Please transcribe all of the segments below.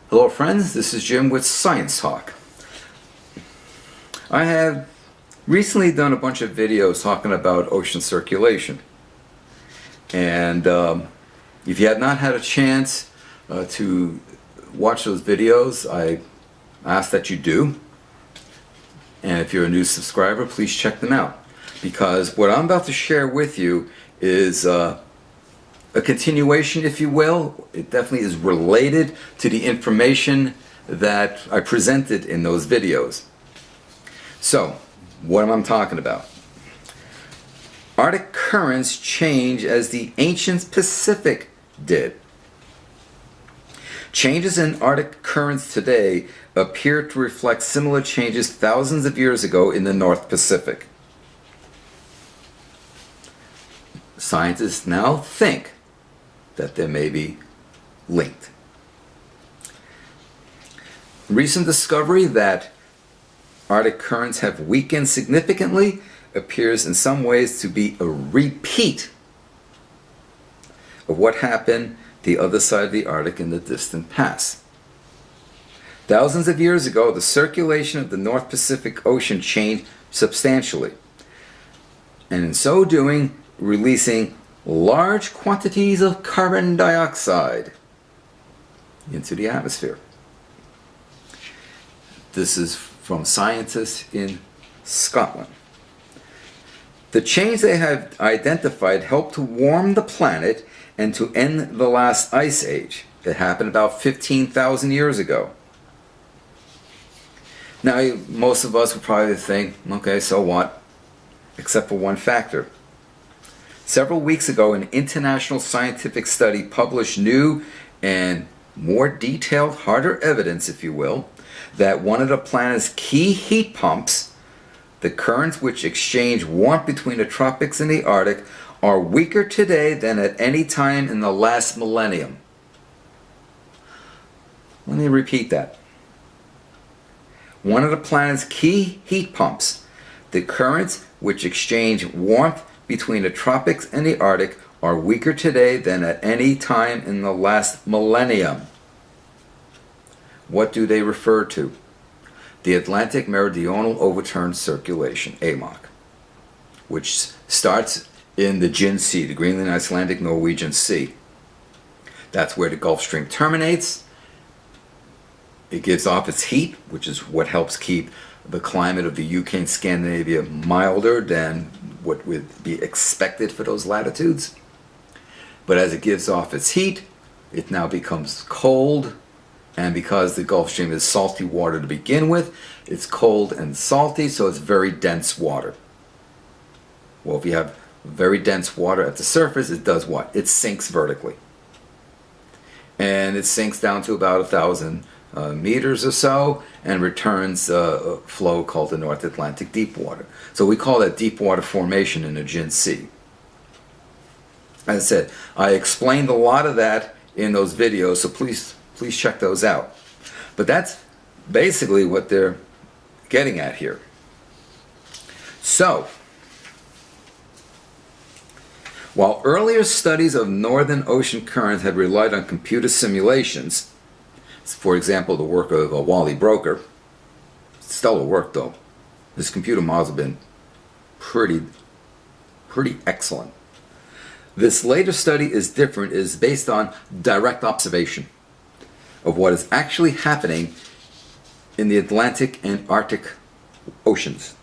Hello friends, this is Jim with Science Talk. I have recently done a bunch of videos talking about ocean circulation, and if you have not had a chance to watch those videos, I ask that you do. And if you're a new subscriber, please check them out, because what I'm about to share with you is a continuation, if you will. It definitely is related to the information that I presented in those videos. So, what am I talking about? Arctic currents change as the ancient Pacific did. Changes in Arctic currents today appear to reflect similar changes thousands of years ago in the North Pacific. Scientists now think that they may be linked. Recent discovery that Arctic currents have weakened significantly appears in some ways to be a repeat of what happened the other side of the Arctic in the distant past. Thousands of years ago, the circulation of the North Pacific Ocean changed substantially, and in so doing, releasing large quantities of carbon dioxide into the atmosphere. This is from scientists in Scotland. The change they have identified helped to warm the planet and to end the last ice age. It happened about 15,000 years ago. Now, most of us would probably think, okay, so what? Except for one factor. Several weeks ago, an international scientific study published new and more detailed, harder evidence, if you will, that one of the planet's key heat pumps, the currents which exchange warmth between the tropics and the Arctic, are weaker today than at any time in the last millennium. Let me repeat that. One of the planet's key heat pumps, the currents which exchange warmth between the tropics and the Arctic, are weaker today than at any time in the last millennium. What do they refer to? The Atlantic Meridional Overturned Circulation, AMOC, which starts in the Jin Sea, the Greenland, Icelandic, Norwegian Sea. That's where the Gulf Stream terminates. It gives off its heat, which is what helps keep the climate of the UK and Scandinavia milder than what would be expected for those latitudes. But as it gives off its heat, it now becomes cold, and because the Gulf Stream is salty water to begin with, it's cold and salty, so it's very dense water. Well, if you have very dense water at the surface, it does what? It sinks vertically. And it sinks down to about 1,000 meters or so, and returns a flow called the North Atlantic deep water. So we call that deep water formation in the Jin Sea. As I said, I explained a lot of that in those videos, so please check those out. But that's basically what they're getting at here. So, while earlier studies of northern ocean currents had relied on computer simulations, for example, the work of Wally Broker, stellar work though. His computer models have been pretty excellent. This later study is different. It is based on direct observation of what is actually happening in the Atlantic and Arctic oceans.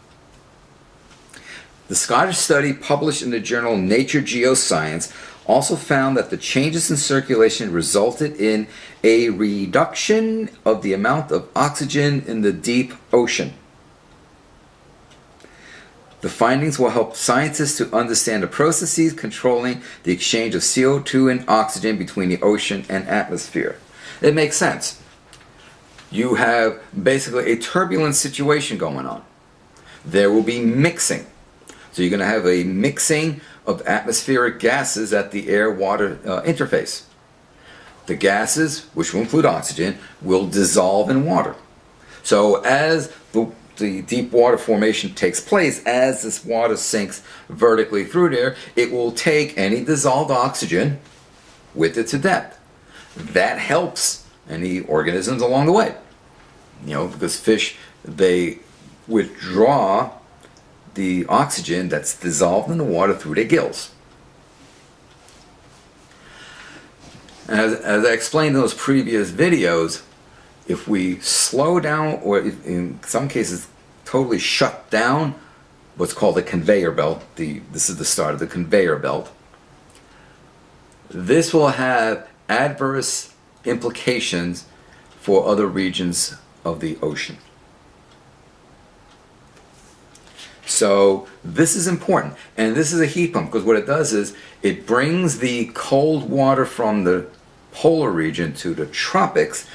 The Scottish study published in the journal Nature Geoscience also found that the changes in circulation resulted in a reduction of the amount of oxygen in the deep ocean. The findings will help scientists to understand the processes controlling the exchange of CO2 and oxygen between the ocean and atmosphere. It makes sense. You have basically a turbulent situation going on. There will be mixing. So you're going to have a mixing of atmospheric gases at the air-water interface. The gases, which will include oxygen, will dissolve in water. So as the deep water formation takes place, as this water sinks vertically through there, it will take any dissolved oxygen with it to depth. That helps any organisms along the way. Because fish, they withdraw the oxygen that's dissolved in the water through their gills. As I explained in those previous videos, if we slow down, or in some cases totally shut down what's called a conveyor belt, this is the start of the conveyor belt, this will have adverse implications for other regions of the ocean. So this is important, and this is a heat pump, because what it does is it brings the cold water from the polar region to the tropics,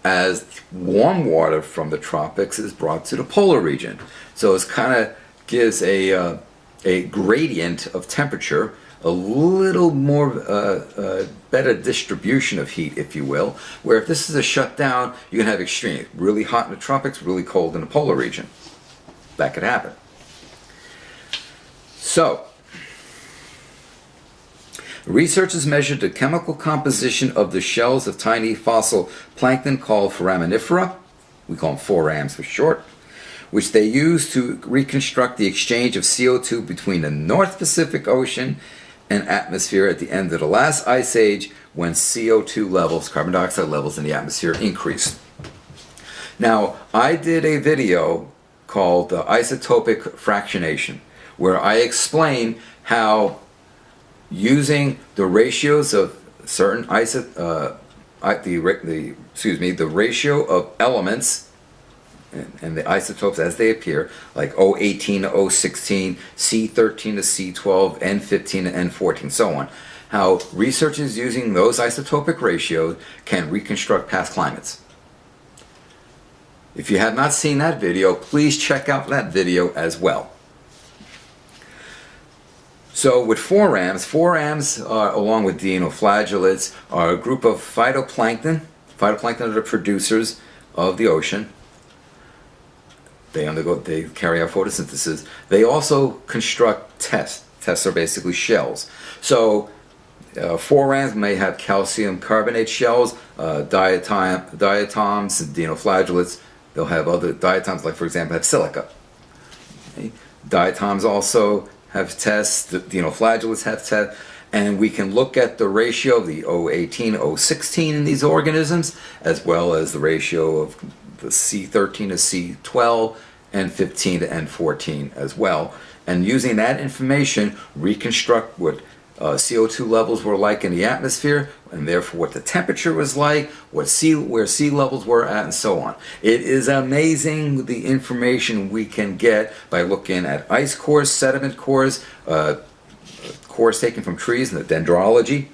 as warm water from the tropics is brought to the polar region. So it kind of gives a gradient of temperature, a little more better distribution of heat, if you will, where if this is a shutdown, you can have extreme, really hot in the tropics, really cold in the polar region. That could happen. So, researchers measured the chemical composition of the shells of tiny fossil plankton called foraminifera, we call them forams for short, which they used to reconstruct the exchange of CO2 between the North Pacific Ocean and atmosphere at the end of the last ice age, when CO2 levels, carbon dioxide levels in the atmosphere, increased. Now, I did a video called Isotopic Fractionation, where I explain how using the ratios of certain the ratio of elements and the isotopes as they appear, like O18 to O16, C13 to C12, N15 to N14, so on. How researchers using those isotopic ratios can reconstruct past climates. If you have not seen that video, please check out that video as well. So with forams along with dinoflagellates are a group of phytoplankton. Phytoplankton are the producers of the ocean. They carry out photosynthesis. They also construct tests. Tests are basically shells. So forams may have calcium carbonate shells, diatoms, and dinoflagellates. They'll have other diatoms, like for example, have silica. Okay? Diatoms also have tests, the dinoflagellates have tests, and we can look at the ratio of the O18, O16 in these organisms, as well as the ratio of the C13 to C12, N15 to N14 as well. And using that information, reconstruct what CO2 levels were like in the atmosphere, and therefore what the temperature was like, where sea levels were at, and so on. It is amazing the information we can get by looking at ice cores, sediment cores, cores taken from trees in the dendrology.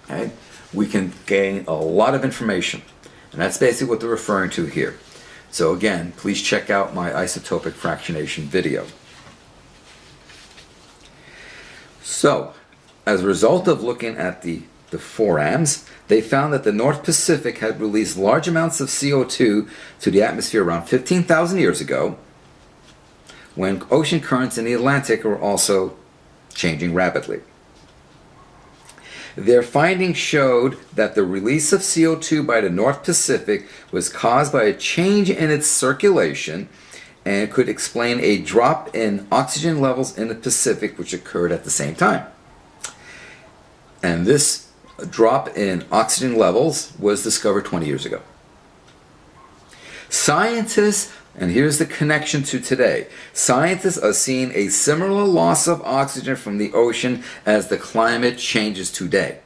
Okay? We can gain a lot of information, and that's basically what they're referring to here. So again, please check out my isotopic fractionation video. So, as a result of looking at the forams, they found that the North Pacific had released large amounts of CO2 to the atmosphere around 15,000 years ago, when ocean currents in the Atlantic were also changing rapidly. Their findings showed that the release of CO2 by the North Pacific was caused by a change in its circulation, and could explain a drop in oxygen levels in the Pacific, which occurred at the same time. And this drop in oxygen levels was discovered 20 years ago. Scientists, and here's the connection to today, scientists are seeing a similar loss of oxygen from the ocean as the climate changes today.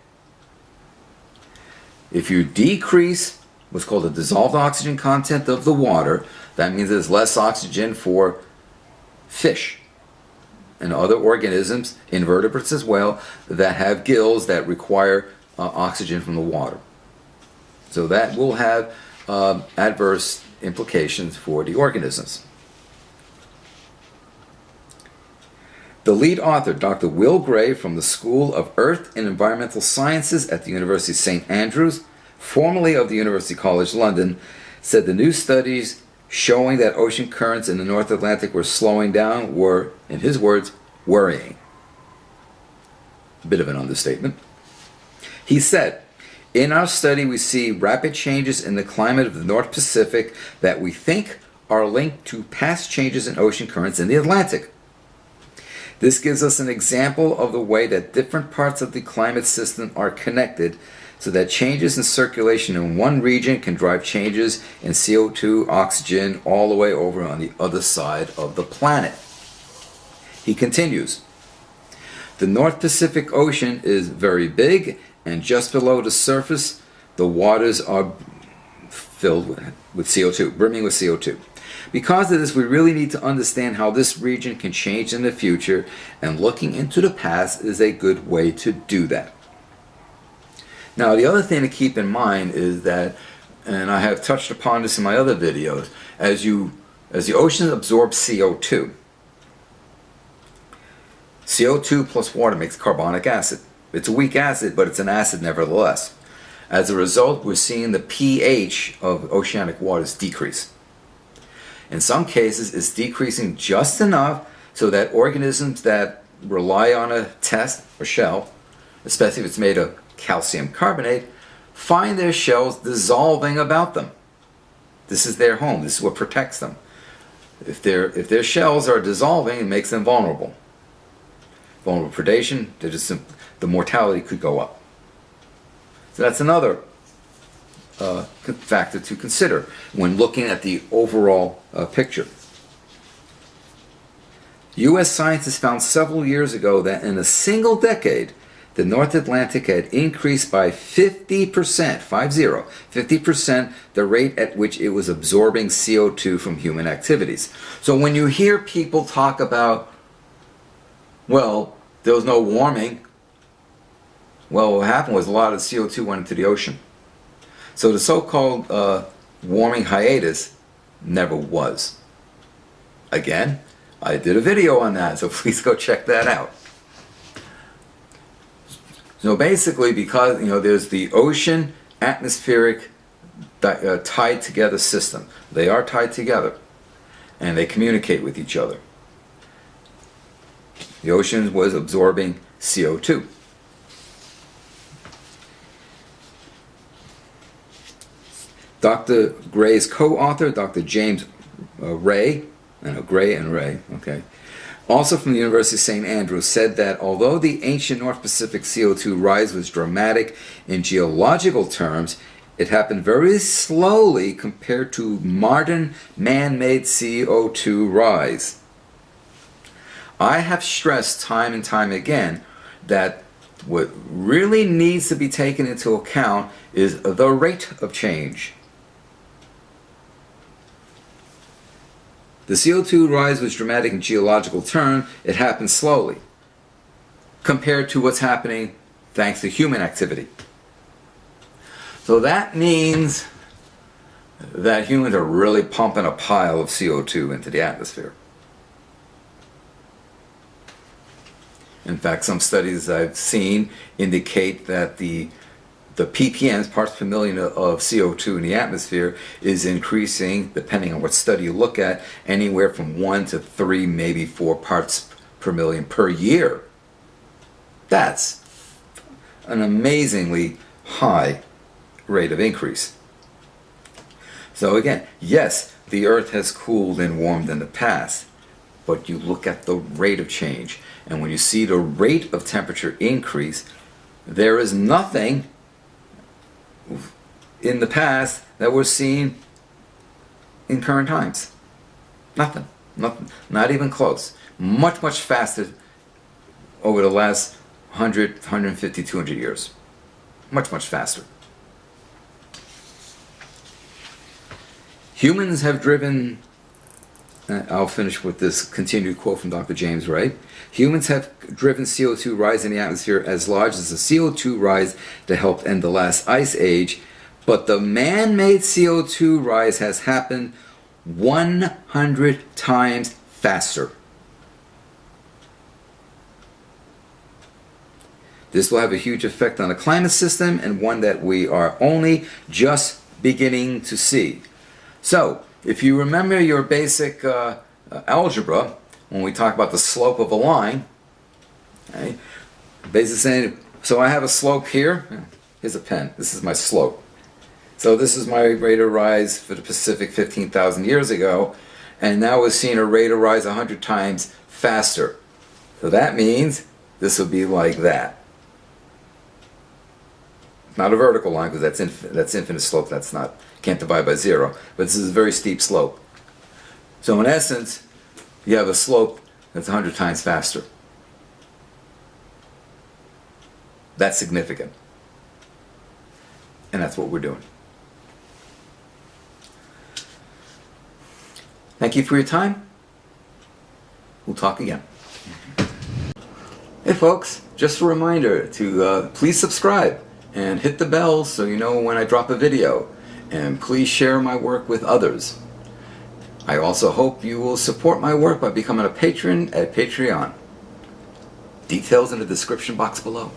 If you decrease what's called the dissolved oxygen content of the water, that means there's less oxygen for fish and other organisms, invertebrates as well, that have gills that require oxygen from the water. So that will have adverse implications for the organisms. The lead author, Dr. Will Gray from the School of Earth and Environmental Sciences at the University of St. Andrews, formerly of the University College London, said the new studies showing that ocean currents in the North Atlantic were slowing down were, in his words, worrying. A bit of an understatement. He said, In our study, we see rapid changes in the climate of the North Pacific that we think are linked to past changes in ocean currents in the Atlantic. This gives us an example of the way that different parts of the climate system are connected, so that changes in circulation in one region can drive changes in CO2, oxygen, all the way over on the other side of the planet. He continues, the North Pacific Ocean is very big, and just below the surface, the waters are filled with CO2, brimming with CO2. Because of this, we really need to understand how this region can change in the future, and looking into the past is a good way to do that. Now, the other thing to keep in mind is that, and I have touched upon this in my other videos, as the ocean absorbs CO2, CO2 plus water makes carbonic acid. It's a weak acid, but it's an acid nevertheless. As a result, we're seeing the pH of oceanic waters decrease. In some cases, it's decreasing just enough so that organisms that rely on a test or shell, especially if it's made of calcium carbonate, find their shells dissolving about them. This is their home. This is what protects them. If their shells are dissolving, it makes them vulnerable. Vulnerable predation, the mortality could go up. So that's another factor to consider when looking at the overall picture. U.S. scientists found several years ago that in a single decade, the North Atlantic had increased by 50%, 50%, the rate at which it was absorbing CO2 from human activities. So when you hear people talk about, well, there was no warming, well, what happened was a lot of CO2 went into the ocean. So the so-called warming hiatus never was. Again, I did a video on that, so please go check that out. So basically, because there's the ocean atmospheric tied together system. They are tied together, and they communicate with each other. The ocean was absorbing CO2. Dr. Gray's co-author, Dr. James Ray, Gray and Ray, okay, also from the University of St. Andrews, said that although the ancient North Pacific CO2 rise was dramatic in geological terms, it happened very slowly compared to modern man-made CO2 rise. I have stressed time and time again that what really needs to be taken into account is the rate of change. The CO2 rise was dramatic in geological terms. It happened slowly compared to what's happening thanks to human activity. So that means that humans are really pumping a pile of CO2 into the atmosphere. In fact, some studies I've seen indicate that the ppm, parts per million of CO2 in the atmosphere, is increasing, depending on what study you look at, anywhere from 1 to 3, maybe 4 parts per million per year. That's an amazingly high rate of increase. So again, yes, the Earth has cooled and warmed in the past, but you look at the rate of change, and when you see the rate of temperature increase, there is nothing in the past that we're seeing in current times. Nothing, not even close. Much, much faster over the last 100, 150, 200 years. Much, much faster. Humans have driven, I'll finish with this continued quote from Dr. James Ray. Humans have driven CO2 rise in the atmosphere as large as the CO2 rise that helped end the last ice age, but the man-made CO2 rise has happened 100 times faster. This will have a huge effect on the climate system, and one that we are only just beginning to see. So, if you remember your basic algebra, when we talk about the slope of a line, okay, basically saying, so I have a slope here, Here's a pen. This is my slope. So this is my rate of rise for the Pacific 15,000 years ago, and now we're seeing a rate of rise 100 times faster. So that means this will be like that. Not a vertical line, because that's infinite slope. That's not, can't divide by zero. But this is a very steep slope. So in essence, you have a slope that's 100 times faster. That's significant. And that's what we're doing. Thank you for your time. We'll talk again. Hey folks, just a reminder to please subscribe and hit the bell so you know when I drop a video. And please share my work with others. I also hope you will support my work by becoming a patron at Patreon. Details in the description box below.